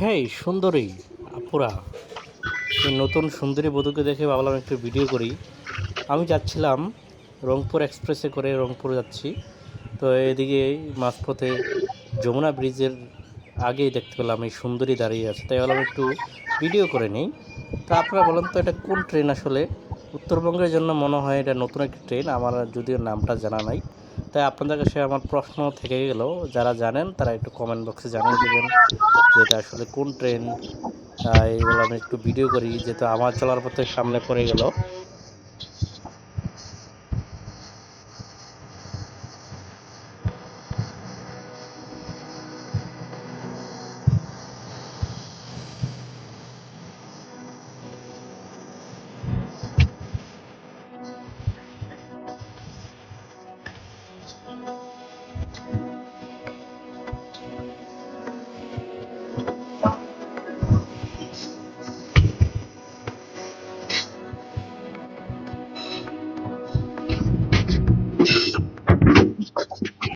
হেই সুন্দরী আপুরা, এই নতুন সুন্দরী বধূকে দেখে ভাবলাম একটু ভিডিও করি। আমি যাচ্ছিলাম রংপুর এক্সপ্রেসে করে রংপুর যাচ্ছি। তো এদিকে মাঝপথে যমুনা ব্রিজের আগেই দেখতে পেলাম এই সুন্দরী দাঁড়িয়ে আছে, তাই ভাবলাম একটু ভিডিও করে নিই। তা আপনারা বলেন তো এটা কোন ট্রেন আসলে? উত্তরবঙ্গের জন্য মনে হয় এটা নতুন একটি ট্রেন, আমার যদিও নামটা জানা নাই। তাই আপনাদের কাছে আমার প্রশ্ন থেকে গেল, যারা জানেন তারা একটু কমেন্ট বক্সে জানিয়ে দেবেন যে এটা আসলে কোন ট্রেন। তাই বললাম একটু ভিডিও করি, যেহেতু আমার চলার পথে সামনে পড়ে গেল।